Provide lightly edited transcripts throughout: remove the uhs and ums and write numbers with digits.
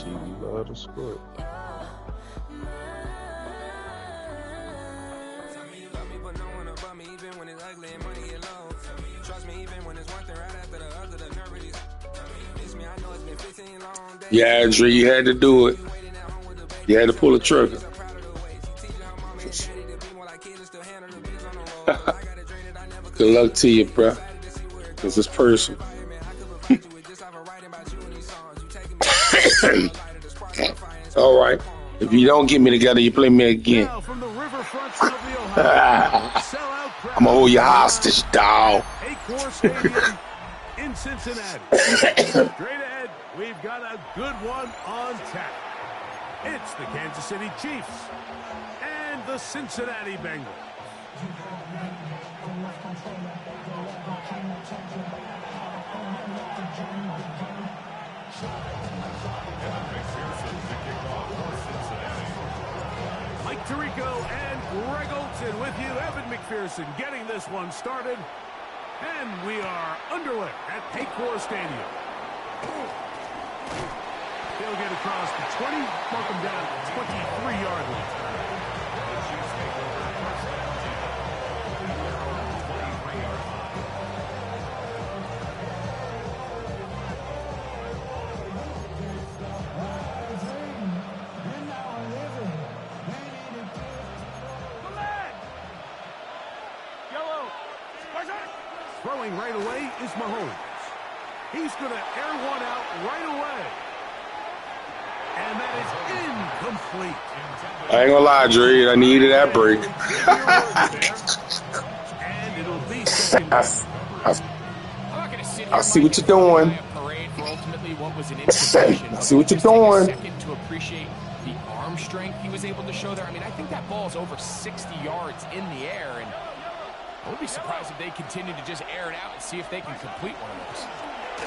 TV love the sport. Yeah, Dre, you had to do it. You had to pull the trigger. Good luck to you, bro. Because it's personal. All right. If you don't get me together, you play me again. I'm going to hold you hostage, dog. In Cincinnati. Straight ahead, we've got a good one on tap. It's the Kansas City Chiefs and the Cincinnati Bengals. Mike Tirico and Greg Olson with you. Evan McPherson getting this one started. And we are underway at Paycor Stadium. They'll get across the 20, mark them down at the 23-yard line. Throwing right away is Mahomes. He's going to air one out right away. And that is incomplete. I ain't gonna lie, Dre. I needed that break. And it'll be second. I see what you're doing. I see what you're doing. To appreciate the arm strength he was able to show there. I mean, I think that ball is over 60 yards in the air, and I would be surprised if they continue to just air it out and see if they can complete one of those.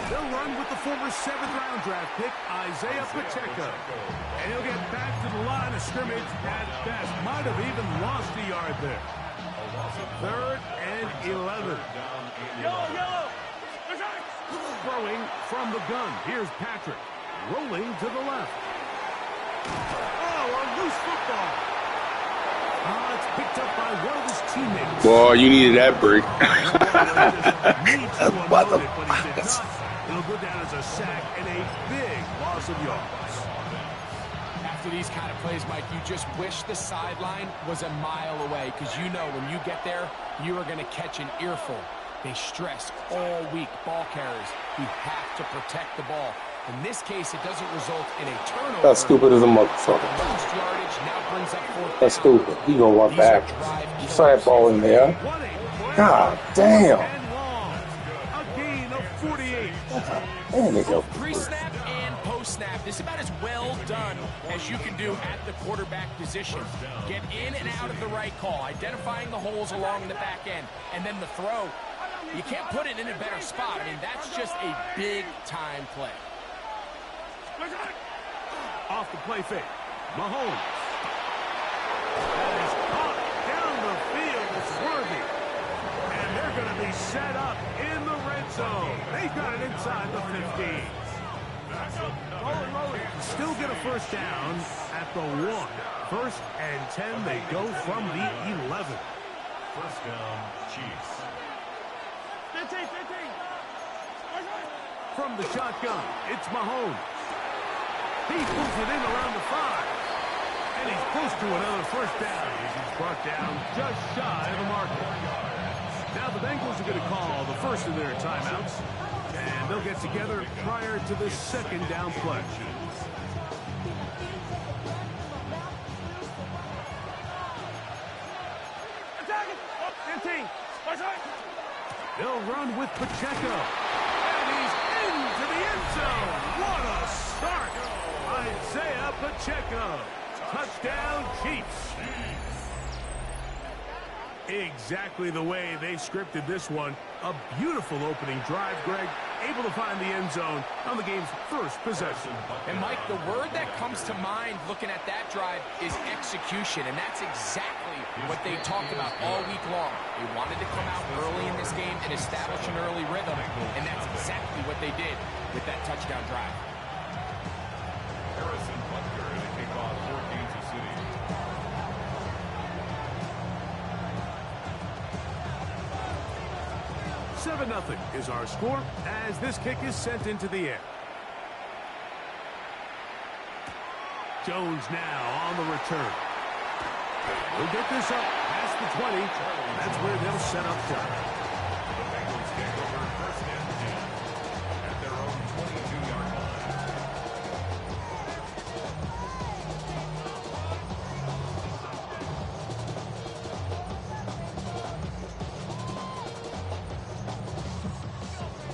They'll run with the former 7th-round draft pick, Isaiah Pacheco. And he'll get back to the line of scrimmage at best. Might have even lost a yard there. 3rd and 11. Yellow. Throwing from the gun. Here's Patrick. Rolling to the left. Oh, a loose football. It's picked up by one of his teammates. Boy, you needed that break. It'll go down as a sack and a big loss of yards. After these kind of plays, Mike, you just wish the sideline was a mile away, because you know when you get there, you are going to catch an earful. They stress all week, ball carriers. We have to protect the ball. In this case, it doesn't result in a turnover. That's stupid as a motherfucker. That's stupid. He gonna run back. You saw that ball in there. God damn. A gain of 48. There they go. Pre-snap and post-snap. This is about as well done as you can do at the quarterback position. Get in and out of the right call, identifying the holes along the back end, and then the throw. You can't put it in a better spot. I mean, that's just a big-time play. Off the play fake. Mahomes. That is caught down the field. It's worthy. And they're going to be set up in the red zone. They've got it inside the 15. Still get a first down at the 1. 1st and 10. They go from the 11. First down, Chiefs. 15. From the shotgun, it's Mahomes. He pulls it in around the 5. And he's close to another first down. He's brought down just shy of the marker. Now the Bengals are going to call the first of their timeouts. And they'll get together prior to the 2nd down play. They'll run with Pacheco. And he's into the end zone. What a start. Isaiah Pacheco. Touchdown, Chiefs. Exactly the way they scripted this one. A beautiful opening drive, Greg. Able to find the end zone on the game's first possession. And, Mike, the word that comes to mind looking at that drive is execution, and that's exactly what they talked about all week long. They wanted to come out early in this game and establish an early rhythm, and that's exactly what they did with that touchdown drive. 7-0 is our score as this kick is sent into the air. Jones now on the return. We'll get this up past the 20. That's where they'll set up shop. The Bengals take over first and 10 at their own 22-yard line.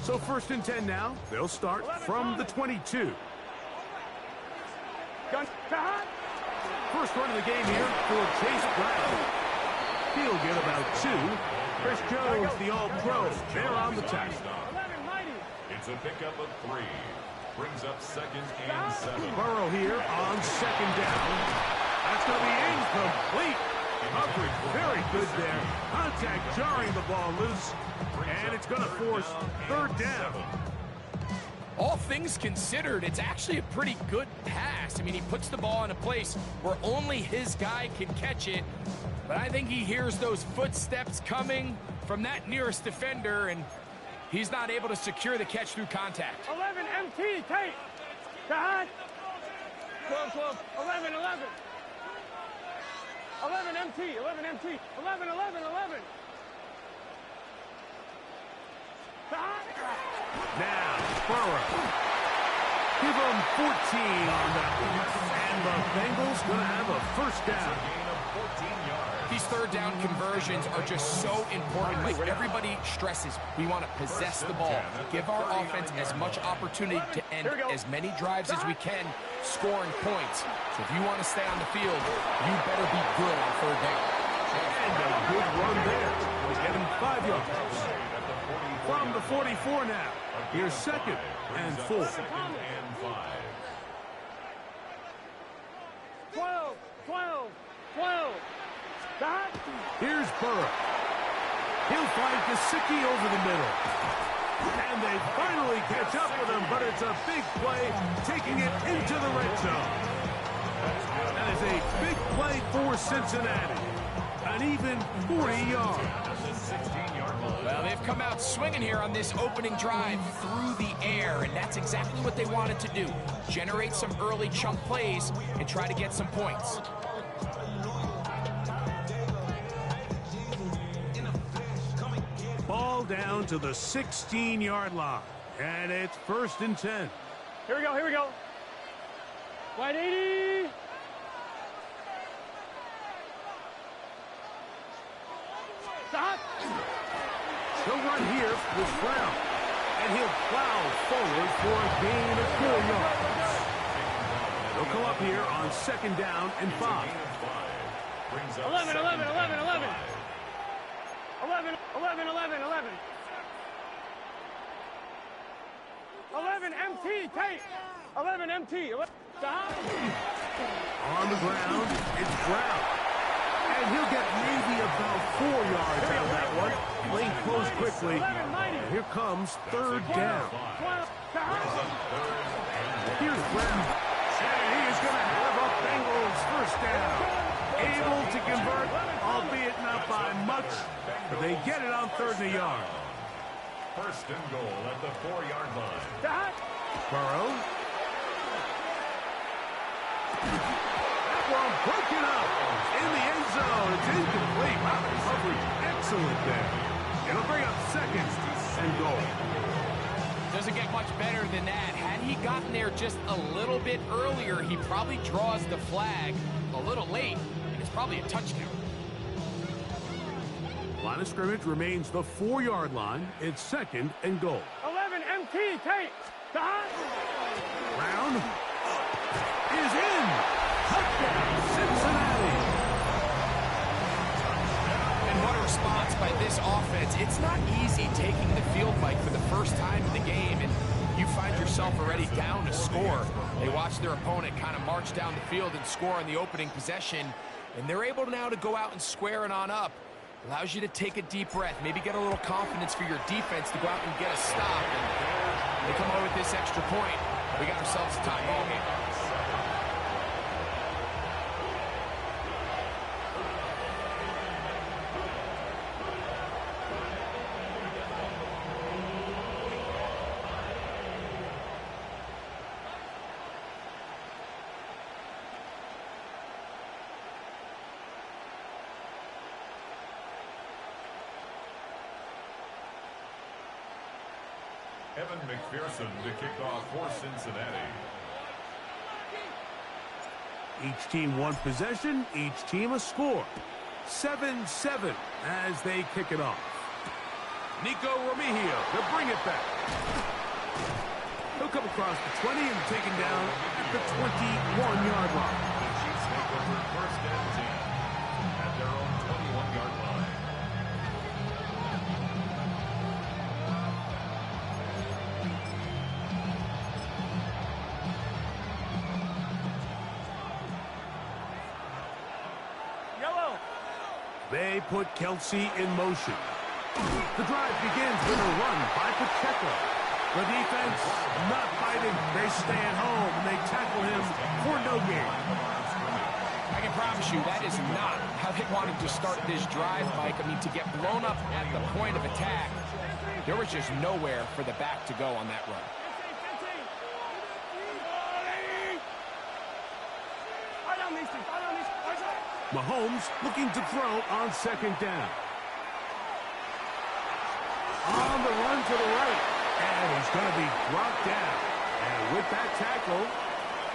So first and 10 now. They'll start from the 22. First run of the game here for Chase Brown. He'll get about 2. Chris Jones, the All-Pro, there on the tackle. It's a pickup of 3. Brings up second and 7. Burrow here on second down. That's going to be incomplete. Coverage very good there. Contact jarring the ball loose. And it's going to force third down. All things considered, it's actually a pretty good pass. I mean, he puts the ball in a place where only his guy can catch it. But I think he hears those footsteps coming from that nearest defender, and he's not able to secure the catch through contact. 11 MT, take. Kahad. 12, 11, 11. 11 MT, 11 MT. 11, 11, 11. Now, Burrow. Give them 14 on that one. And the Bengals going to have a first down. These third down conversions are just so important. Like everybody stresses, we want to possess the ball, give our offense as much opportunity to end as many drives as we can, scoring points. So if you want to stay on the field, you better be good on third down. And a good run there. We'll get him 5 yards. From the 44 now. Here's second and 4. 12. Here's Burrow. He'll find Gesicki over the middle. And they finally catch up with him, but it's a big play, taking it into the red zone. That is a big play for Cincinnati. An even 40 yards. Well, they've come out swinging here on this opening drive through the air, and that's exactly what they wanted to do. Generate some early chunk plays and try to get some points. Ball down to the 16-yard line, and it's first and 10. Here we go. Wide 80. Stop. He'll run here with Brown, and he'll plow forward for a gain of 4 yards. They'll come up here on second down and 5. 11. 11 MT, take. 11 MT. Stop. On the ground, it's Brown. And he'll get maybe about 4 yards out of that one. Lane close quickly. And here comes third down. Here's Brown. And he is going to have a Bengals first down. Able to convert, albeit not by much. But they get it on third and a yard. First and goal at the 4-yard line. Burrow. That one broken up in the end zone. It's incomplete. Wow, coverage excellent there. It'll bring up second and goal. Doesn't get much better than that. Had he gotten there just a little bit earlier, he probably draws the flag a little late, and it's probably a touchdown. Line of scrimmage remains the 4-yard line. It's second and goal. 11 MT, take. Brown is in. Touchdown, Cincinnati. And what a response by this offense. It's not easy taking the field, Mike, for the first time in the game, and you find yourself already down to score. They watch their opponent kind of march down the field and score on the opening possession, and they're able now to go out and square it on up. Allows you to take a deep breath, maybe get a little confidence for your defense to go out and get a stop. And they come away with this extra point. We got ourselves a tie ball game. Evan McPherson to kick off for Cincinnati. Each team one possession, each team a score. 7-7 as they kick it off. Nico Remigio to bring it back. He'll come across the 20 and taken down at the 21-yard line. The Chiefs take over first and 10 at their own 21-yard line. Yellow. They put Kelsey in motion. The drive begins with a run by Pacheco. The defense not fighting. They stay at home and they tackle him for no gain. I can promise you that is not how they wanted to start this drive, Mike. I mean, to get blown up at the point of attack, there was just nowhere for the back to go on that run. Mahomes looking to throw on second down. On the run to the right. And he's going to be brought down. And with that tackle,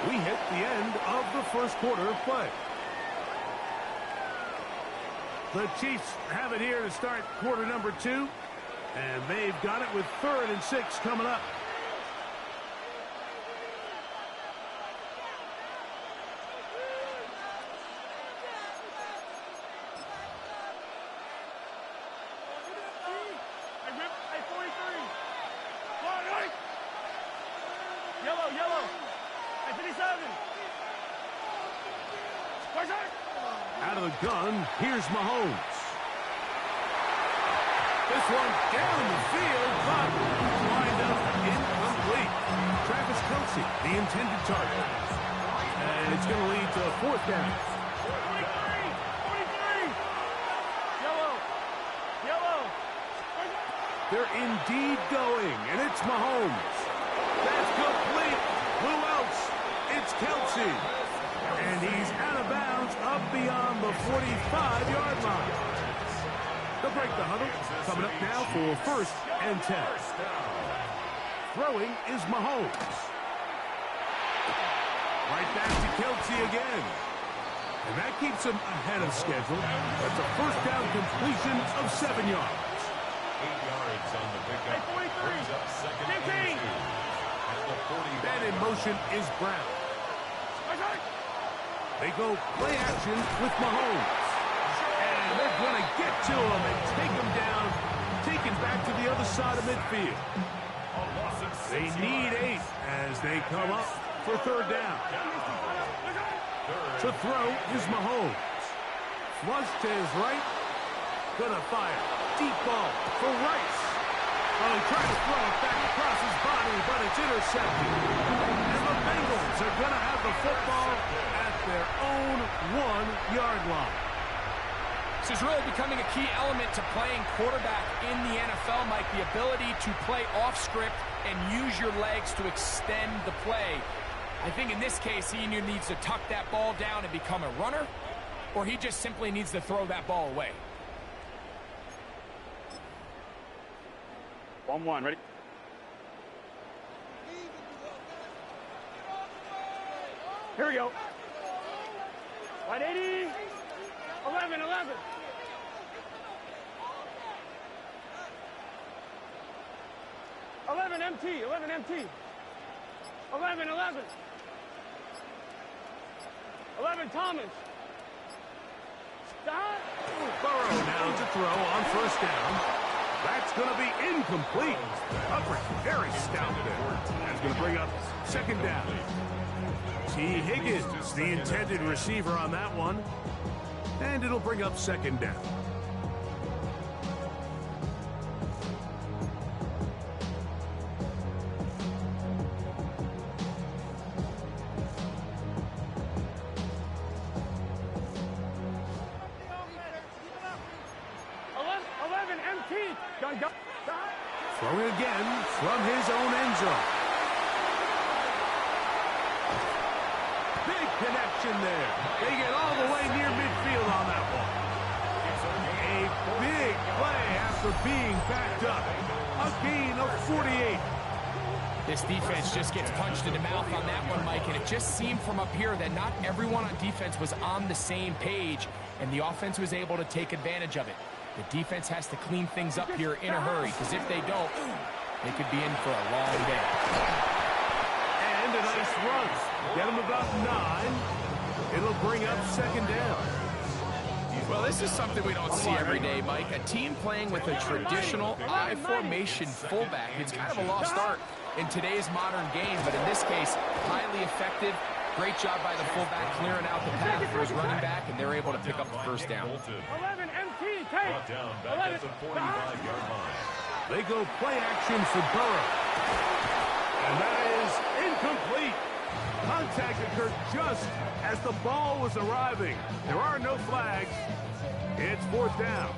we hit the end of the first quarter of play. The Chiefs have it here to start quarter number 2. And they've got it with 3rd and 6 coming up. Yellow. At 57. Out of the gun, here's Mahomes. This one down the field, but lined up incomplete. Travis Kelsey, the intended target. And it's going to lead to a 4th down. 43. Yellow. They're indeed going, and it's Mahomes. That's complete. Who else? It's Kelsey. And he's out of bounds up beyond the 45-yard line. They'll break the huddle. Coming up now for 1st and 10. Throwing is Mahomes. Right back to Kelsey again. And that keeps him ahead of schedule. That's a 1st down completion of 7 yards. 8 yards on the pickup. 43. Brings up 2nd and 2. At the 40. Then in motion is Brown. They go play action with Mahomes. And they're going to get to him and take him down, taken back to the other side of midfield. They need 8 as they come up for 3rd down. To throw is Mahomes. Flush to his right. Gonna fire. Deep ball for Rice. Oh, trying to throw it back across his body, but it's intercepted. And the Bengals are going to have the football at their own 1-yard line. This is really becoming a key element to playing quarterback in the NFL, Mike, the ability to play off script and use your legs to extend the play. I think in this case, he either needs to tuck that ball down and become a runner, or he just simply needs to throw that ball away. 1-1, ready? Here we go. 180. 11. 11 MT. 11. 11 Thomas. Stop. Burrow now to throw on 1st down. That's going to be incomplete. Upper, very stout there. That's going to bring up 2nd down. T. Higgins, the intended receiver on that one. And it'll bring up 2nd down. Throwing again from his own end zone. Big connection there. They get all the way near midfield on that one. A big play after being backed up. A gain of 48. This defense just gets punched in the mouth on that one, Mike, and it just seemed from up here that not everyone on defense was on the same page, and the offense was able to take advantage of it. The defense has to clean things up here in a hurry, because if they don't, they could be in for a long day. And a nice run. Get them about 9. It'll bring up second down. Well, this is something we don't see every day, Mike. A team playing with a traditional I formation fullback. It's kind of a lost art in today's modern game, but in this case, highly effective. Great job by the fullback clearing out the path for his running back, and they're able to pick up the first down. 11 MT, take. Brought down back at the 45-yard line. They go play action for Burrow. And that is incomplete. Contact occurred just as the ball was arriving. There are no flags. It's fourth down.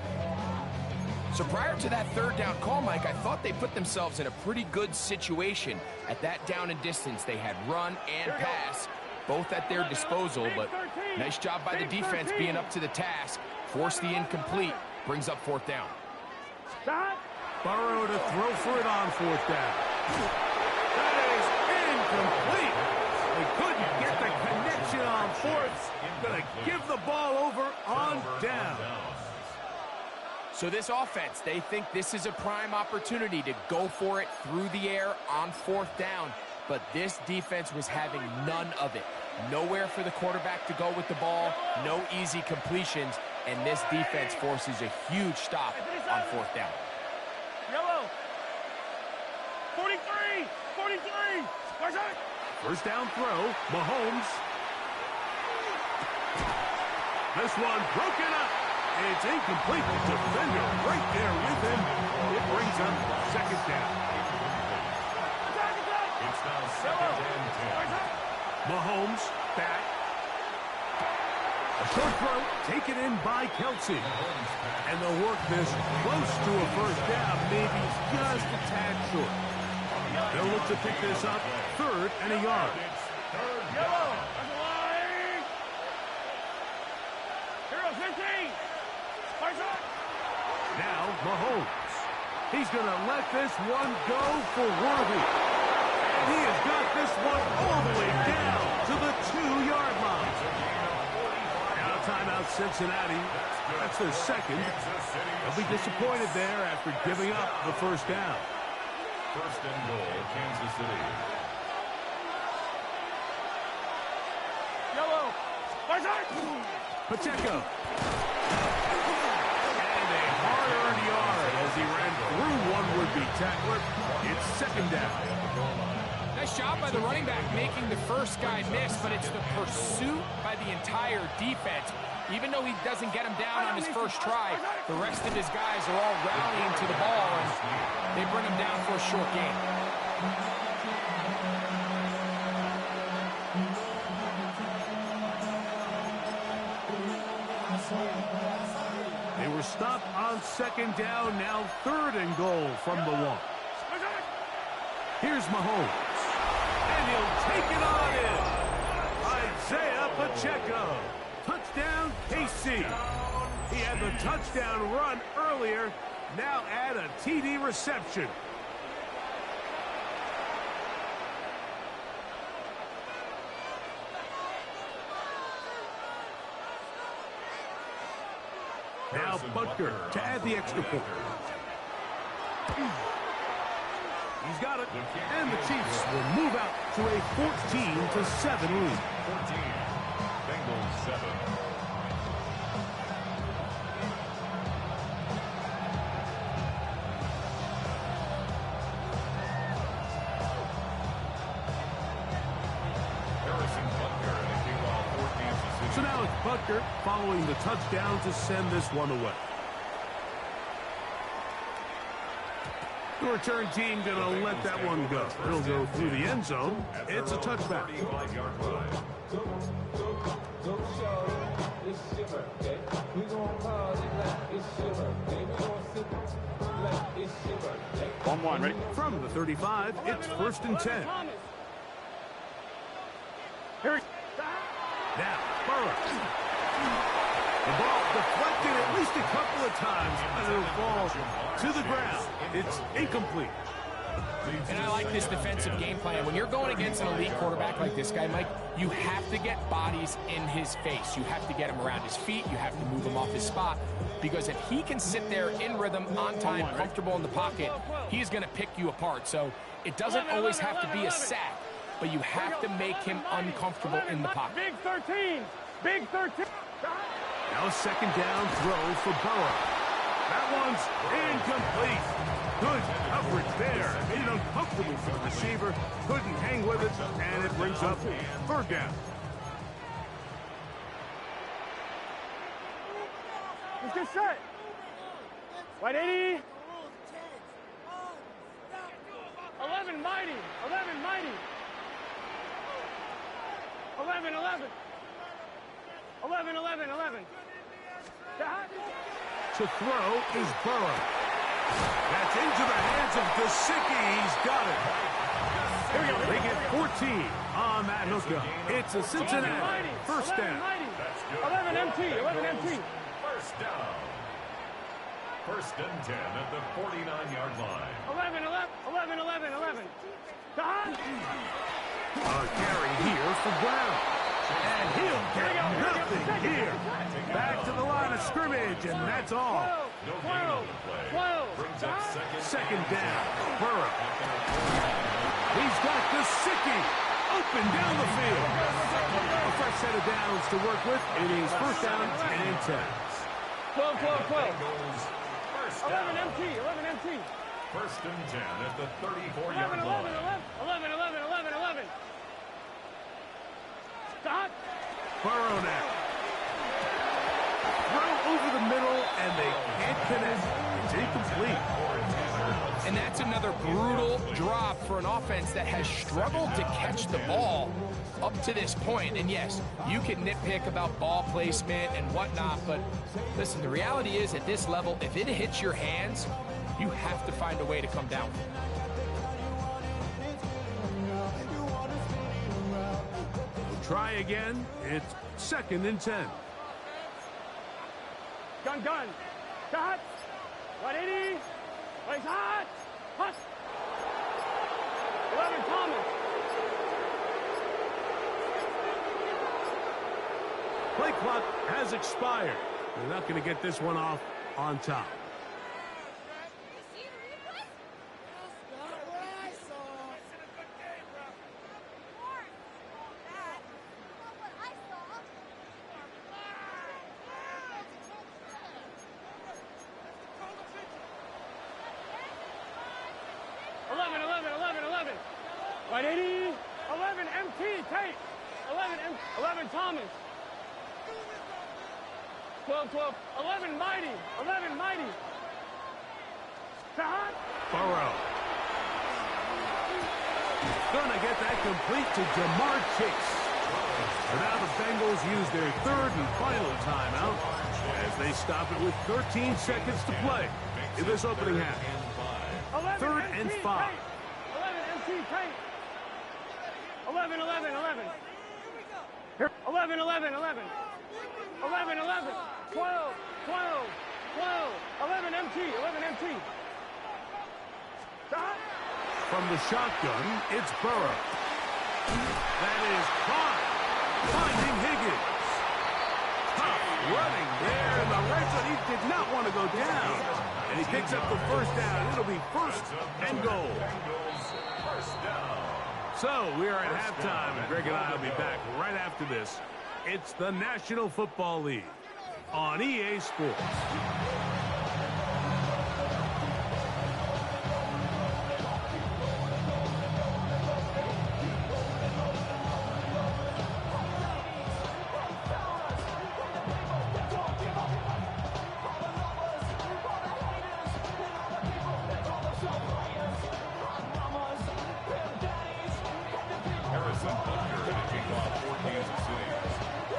So prior to that third down call, Mike, I thought they put themselves in a pretty good situation. At that down and distance, they had run and pass, both at their disposal, but nice job by the defense being up to the task. Force the incomplete, brings up fourth down. Burrow to throw for it on fourth down. That is incomplete. They couldn't get the connection on fourth. Gonna give the ball over on down. So this offense, they think this is a prime opportunity to go for it through the air on fourth down, but this defense was having none of it. Nowhere for the quarterback to go with the ball, no easy completions, and this defense forces a huge stop on fourth down. Yellow. 43. 43. First down throw, Mahomes. This one broken up. It's incomplete. The defender right there with him. It brings up second down. It's now second and 10. Mahomes back. A short throw taken in by Kelsey. And they'll work this close to a first down, maybe just a tad short. They'll look to pick this up, third and a yard. Yellow. Hero 15. Now Mahomes. He's going to let this one go for Worthy. And he has got this one all the way down to the 2-yard line. Now timeout Cincinnati. That's their second. They'll be disappointed there after giving up the first down. First and goal, Kansas City. Yellow. Pacheco. And a hard-earned yard as he ran through one would-be tackler. It's second down. Nice job by the running back making the first guy miss, but it's the pursuit by the entire defense. Even though he doesn't get him down on his first try, the rest of his guys are all rallying to the ball, and they bring him down for a short gain. They were stopped on second down, now third and goal from the 1. Here's Mahomes. And he'll take it on in. Isaiah Pacheco. Touchdown, KC. He had the touchdown run earlier. Now add a TD reception. Now Butker to add the extra point. He's got it. And the Chiefs will move out to a 14-7 lead. 14. Bengals 7. Harrison Butker and a kickoff for Kansas City. So now it's Butker following the touchdown to send this one away. The return team going to let that one go. It'll go through the end zone. It's a touchback. 35-yard line. One, ready? From the 35, it's first and 10. Here. Now, Burrow. The ball deflected at least a couple of times, and it'll fall to the ground. It's incomplete. And I like this defensive game plan. When you're going against an elite quarterback like this guy, Mike, you have to get bodies in his face. You have to get him around his feet. You have to move him off his spot. Because if he can sit there in rhythm, on time, comfortable in the pocket, he's going to pick you apart. So it doesn't always have to be a sack, but you have to make him uncomfortable in the pocket. Big 13. Big 13. Now a second down throw for Burrow. That one's incomplete. Good coverage there. Made it uncomfortable for the receiver. Couldn't hang with it, and it brings up third down. Let's get set. 180. 11 mighty. 11 mighty. 11, 11. 11, 11, 11. To throw is Burrow. That's into the hands of Gesicki. He's got it. Here we go. They get 14 on that hookup. It's a Cincinnati first down. 11 MT. 11 MT. First down. First and 10 at the 49-yard line. 11, 11, 11, 11, 11. A carry here for Brown. And he'll get nothing here. Back to the line of scrimmage, and that's all. No gain on the play. 12. Brings up Second down, Burrow. He's got Gesicki open down the field. A fresh set of downs to work with. It is first down and 10. 12, 12, 12. First 11 down. MT. 11 MT. First and 10 at the 34-yard 11, 11, line. 11, 11, 11, 11. Stop. Burrow now. Throw over the middle, and they can't connect. It's incomplete. And that's another brutal drop for an offense that has struggled to catch the ball up to this point. And yes, you can nitpick about ball placement and whatnot, but listen, the reality is at this level, if it hits your hands, you have to find a way to come down. Try again. It's second and 10. Gun, gun. Hot. 180. Place hot. Hot. 11 Thomas. Play clock has expired. They're not going to get this one off on top. Thomas. 12, 12. 11 mighty. 11 mighty. Hot. Burrow. Gonna get that complete to Jamar Chase. So now the Bengals use their third and final timeout as they stop it with 13 seconds to play in this opening half. 3rd and 5. 11 MT tight. 11, 11, 11. 11, 11, 11. 11, 11. 12, 12, 12. 11 MT, 11 MT. From the shotgun, it's Burrow. That is caught. Finding Higgins. Tough running there in the right side. He did not want to go down. And he picks up the first down. It'll be first and goal. So we are at halftime, and Greg and I will be back right after this. It's the National Football League on EA Sports.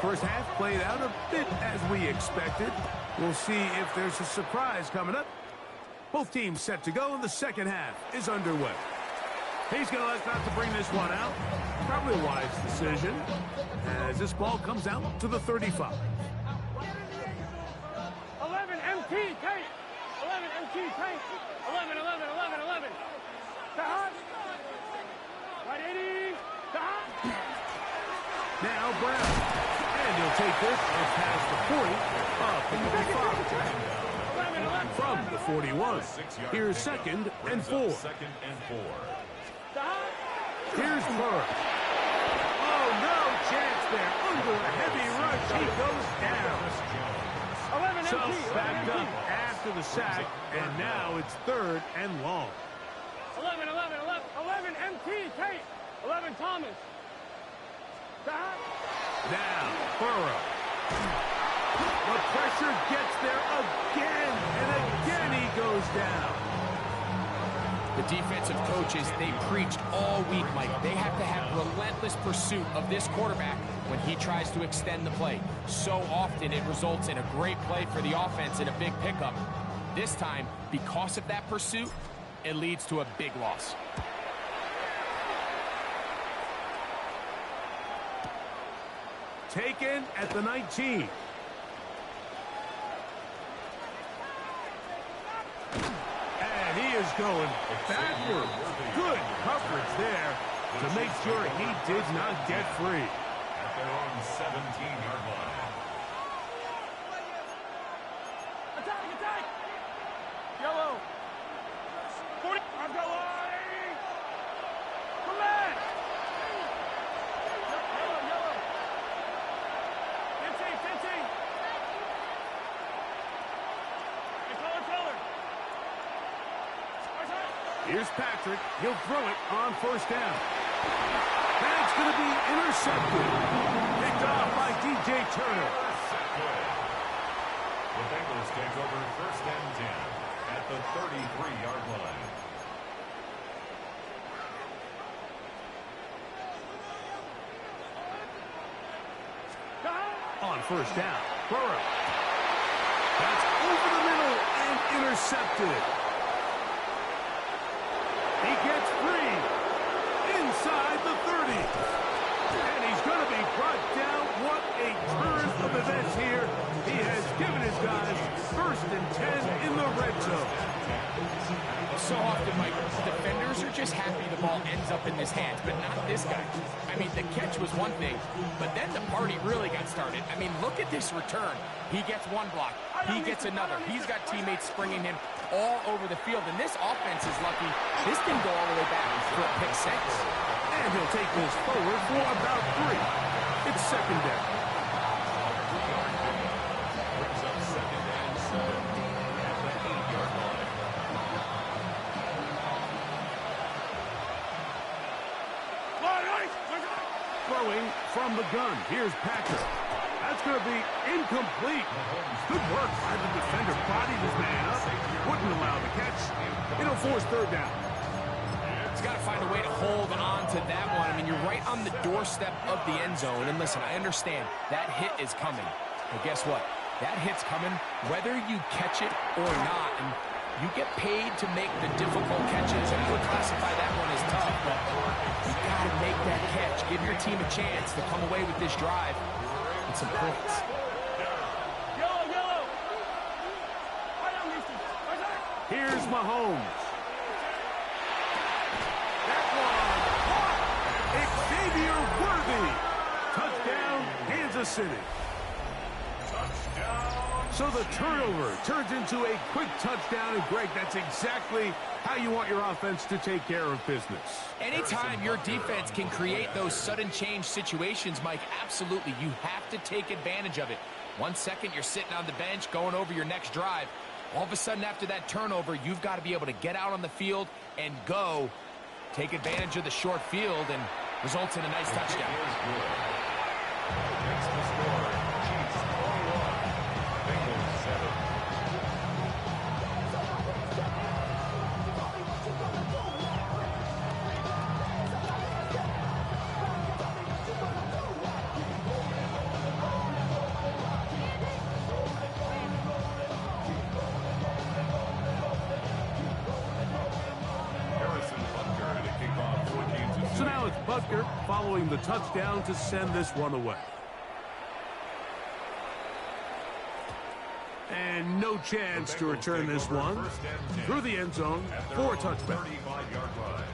First half played out a bit as we expected. We'll see if there's a surprise coming up. Both teams set to go, and the second half is underway. He's going to elect not to bring this one out. Probably a wise decision as this ball comes out to the 35. 11 MT tank. 11 MT tank. 11, 11, 11, 11. Now Brown. And he'll take this and pass the 40 up in the 5. From the 41. Here's 2nd and 4. Second and 4. Here's Burrow. Oh, no chance there. Under a heavy rush, he goes down. So backed up after the sack, and now it's 3rd and long. 11 MT, Tate. 11 Thomas. Now, Burrow. The pressure gets there again, and again he goes down. The defensive coaches, they preached all week, Mike. They have to have relentless pursuit of this quarterback when he tries to extend the play. So often it results in a great play for the offense and a big pickup. This time, because of that pursuit, it leads to a big loss. Taken at the 19. And he is going backward. Good coverage there to make sure he did not get free. At their own 17-yard line. Attack! Yellow. 40. I'll go on. Come on. Yellow. 15. Color. Here's Patrick. He'll throw it on 1st down. That's going to be intercepted. Picked off by DJ Turner. The Bengals take over 1st and 10 at the 33-yard line. On 1st down, Burrow. That's over the middle and intercepted. He gets free inside the 30. And he's going to be brought down. What a turn of events here. He has given his guys 1st and 10 in the red zone. So often, Mike, defenders are just happy the ball ends up in his hands, but not this guy. I mean, the catch was one thing, but then the party really got started. I mean, look at this return. He gets one block. He gets another. He's got teammates springing him all over the field, and this offense is lucky. This didn't go all the way back for a pick 6. And he'll take this forward for about 3. It's 2nd down. Brings up 2nd and 7 at the 8-yard line. Throwing from the gun. Here's Patrick. That's going to be incomplete. Good work by the defender. Bodied his man up. Wouldn't allow the catch. It'll force 3rd down. He's got to find a way to hold on to that one. I mean, you're right on the doorstep of the end zone. And listen, I understand that hit is coming. But guess what? That hit's coming whether you catch it or not. And you get paid to make the difficult catches. And I would classify that one as tough. But you got to make that catch. Give your team a chance to come away with this drive and some points. Yellow. Here's Mahomes. That one. Xavier Worthy. Touchdown, Kansas City. So the turnover turns into a quick touchdown. And, Greg, that's exactly how you want your offense to take care of business. Anytime your defense can create those sudden change situations, Mike, absolutely, you have to take advantage of it. 1 second, you're sitting on the bench going over your next drive. All of a sudden, after that turnover, you've got to be able to get out on the field and go. Take advantage of the short field and results in a nice touchdown. Makes the score. Chiefs 21. Bengals 7. So now it's Butker following the touchdown to send this one away. And no chance to return this one through the end zone for a touchback. 35-yard line.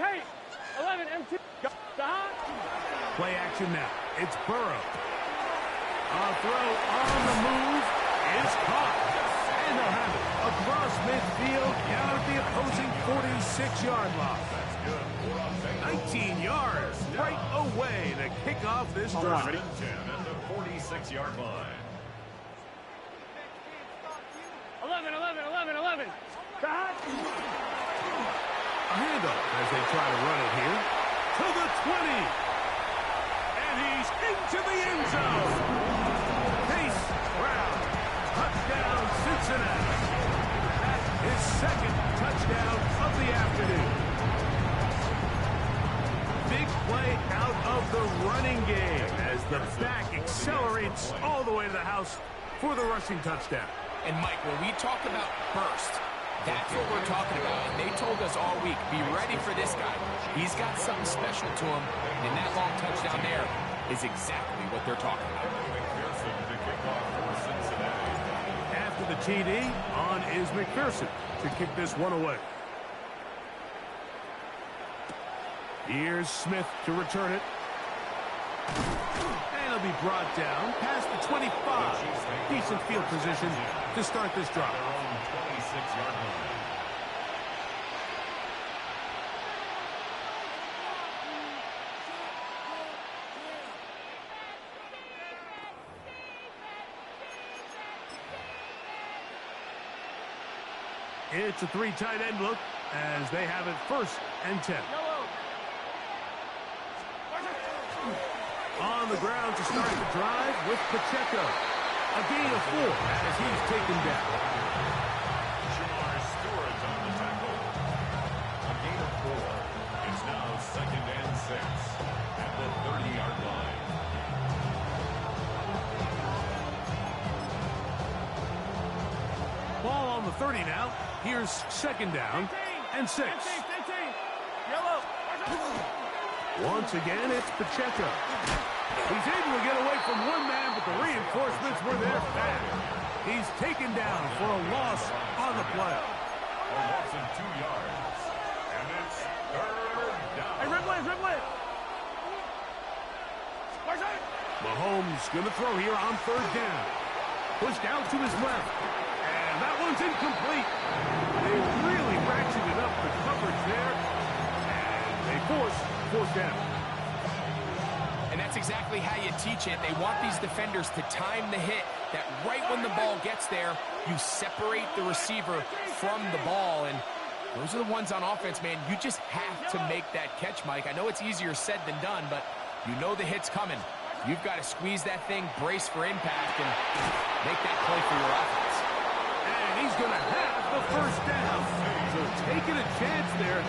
Tate. 11, M2. Play action now. It's Burrow. A throw on the move is caught. And they'll have it across midfield down at the opposing 46-yard line. 19 yards right away to kick off this drive. 10 at the 46-yard line. 11, 11, 11, 11. A handoff as they try to run it here. To the 20. And he's into the end zone. Chase Brown. Touchdown, Cincinnati. That's his second touchdown of the afternoon. Big play out of the running game as the back accelerates all the way to the house for the rushing touchdown. And, Mike, when we talk about burst, that's what we're talking about. And they told us all week, be ready for this guy. He's got something special to him. And that long touchdown there is exactly what they're talking about. McPherson to kick off for Cincinnati. After the TD, on is McPherson to kick this one away. Here's Smith to return it. And it'll be brought down past the 25. Decent field position to start this drive. Their own 26-yard line. It's a three tight end look as they have it 1st and 10. On the ground to start the drive with Pacheco. A gain of 4 as he's taken down. Jamar Stewart on the tackle. A gain of 4. It's now 2nd and 6 at the 30-yard line. Ball on the 30 now. Here's 2nd down and 6. Yellow. Once again, it's Pacheco. He's able to get away from one man, but the reinforcements were there fast. He's taken down for a loss on the play. A loss of 2 yards. And it's 3rd down. Hey, Ridley. Mahomes going to throw here on 3rd down. Pushed out to his left. And that one's incomplete. They really ratcheted up the coverage there. And they force 4th down. And that's exactly how you teach it. They want these defenders to time the hit, that right when the ball gets there, you separate the receiver from the ball. And those are the ones on offense, man. You just have to make that catch, Mike. I know it's easier said than done, but you know the hit's coming. You've got to squeeze that thing, brace for impact, and make that play for your offense. And he's going to have the 1st down. So taking a chance there,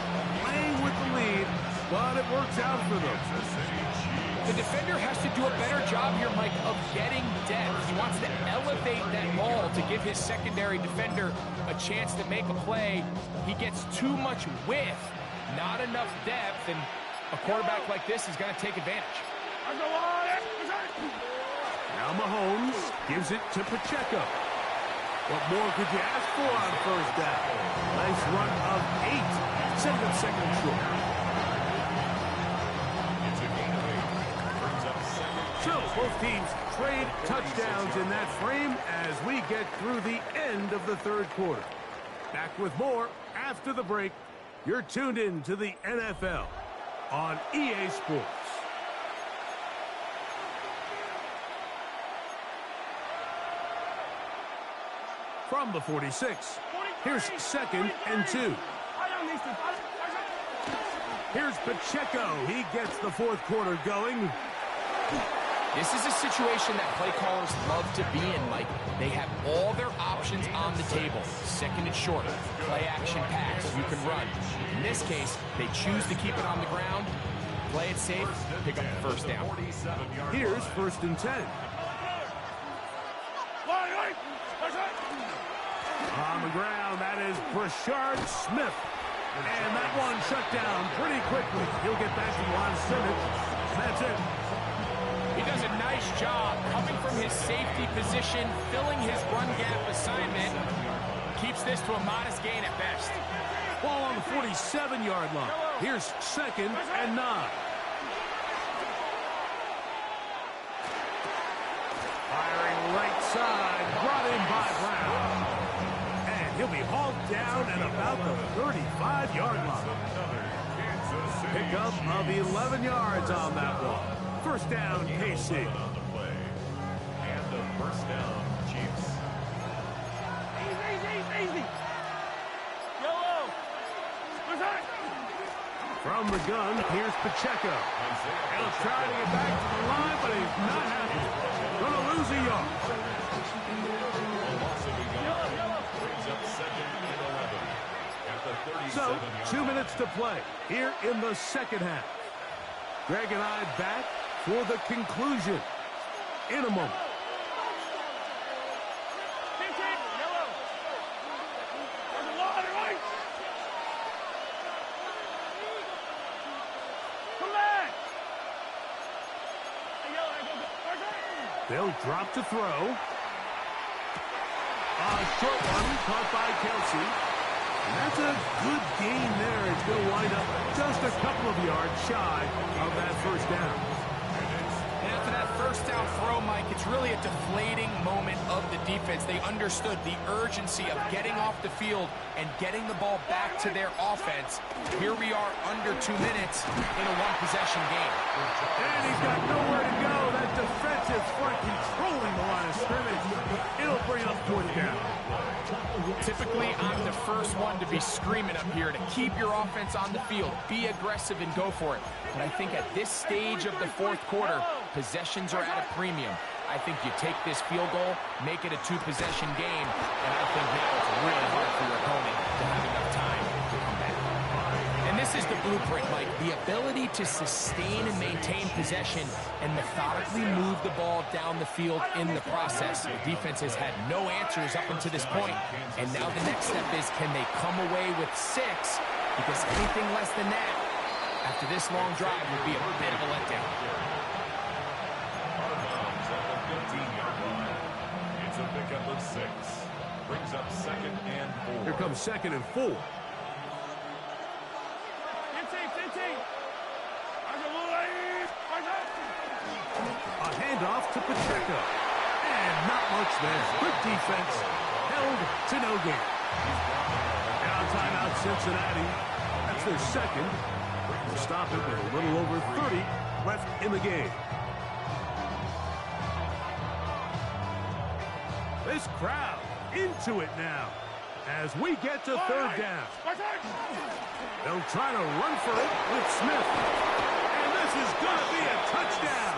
playing with the lead, but it works out for them. The defender has to do a better job here, Mike, of getting depth. He wants to elevate that ball to give his secondary defender a chance to make a play. He gets too much width, not enough depth, and a quarterback like this is going to take advantage. Now Mahomes gives it to Pacheco. What more could you ask for on 1st down? Nice run of 8. Send it 2nd and short. It's a gain of 8. Brings up 2nd. So both teams trade touchdowns in that frame as we get through the end of the 3rd quarter. Back with more after the break. You're tuned in to the NFL on EA Sports. From the 46, here's 2nd and 2. Here's Pacheco. He gets the 4th quarter going. This is a situation that play callers love to be in, Mike. They have all their options on the table. 2nd and short, play action pass, you can run. In this case, they choose to keep it on the ground, play it safe, pick up the 1st down. Here's 1st and 10. On the ground, that is Brashard Smith. And that one shut down pretty quickly. He'll get back to the line of scrimmage. That's it. He does a nice job coming from his safety position, filling his run gap assignment. Keeps limits this to a modest gain at best. Ball on the 47-yard line. Here's 2nd and 9. Firing right side, brought in by Brown. And he'll be hauled down at about the 35-yard line. Pickup of 11 yards on that one. First down, KC. On the play. And the first down, Chiefs. Easy. Yellow. From the gun, here's Pacheco. He'll try to get back to the line, but he's not happy. Going to lose a yard. Brings up 2nd and 11. At the 37 So, 2 minutes to play here in the second half. Greg and I back for the conclusion in a moment. Yellow. There's a lot of right. Come back. They'll drop to throw. A short one caught by Kelsey. And that's a good gain there. It's going to wind up just a couple of yards shy of that first down. And after that first down throw, Mike, it's really a deflating moment of the defense. They understood the urgency of getting off the field and getting the ball back to their offense. Here we are under 2 minutes in a one-possession game. And he's got nowhere to go. That defensive front controlling the line of scrimmage. It'll bring up 4th down. Typically, I'm the first one to be screaming up here to keep your offense on the field. Be aggressive and go for it. But I think at this stage of the 4th quarter, possessions are at a premium. I think you take this field goal, make it a 2-possession game, and I think now it's really hard for your opponent to have enough time to come back. And this is the blueprint, Mike. The ability to sustain and maintain possession and methodically move the ball down the field in the process. The defense has had no answers up until this point, and now the next step is, can they come away with 6? Because anything less than that, after this long drive, would be a bit of a letdown. It's a pickup of 6. Brings up 2nd and 4. Here comes 2nd and 4. A handoff to Pacheco. And not much there. Good defense. Held to no gain. Now timeout Cincinnati. That's their 2nd. We'll stop it with a little over 30 left in the game. This crowd into it now as we get to 3rd down. They'll try to run for it with Smith. And this is going to be a touchdown.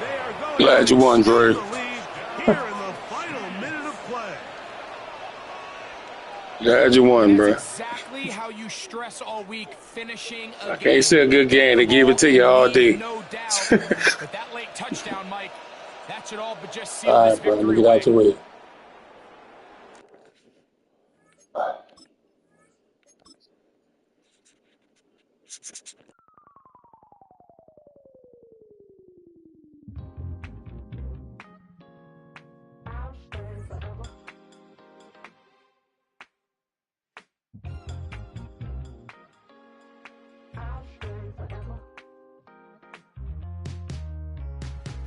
They are going Glad you won, Dre. the lead here in the final minute of play. Glad you won, bro. That's exactly how you stress all week, finishing a I can't say a good game. They give it to you all day. No doubt. But that late touchdown, Mike, that should all but just seal All this right, bro. Let me victory get out away. your way.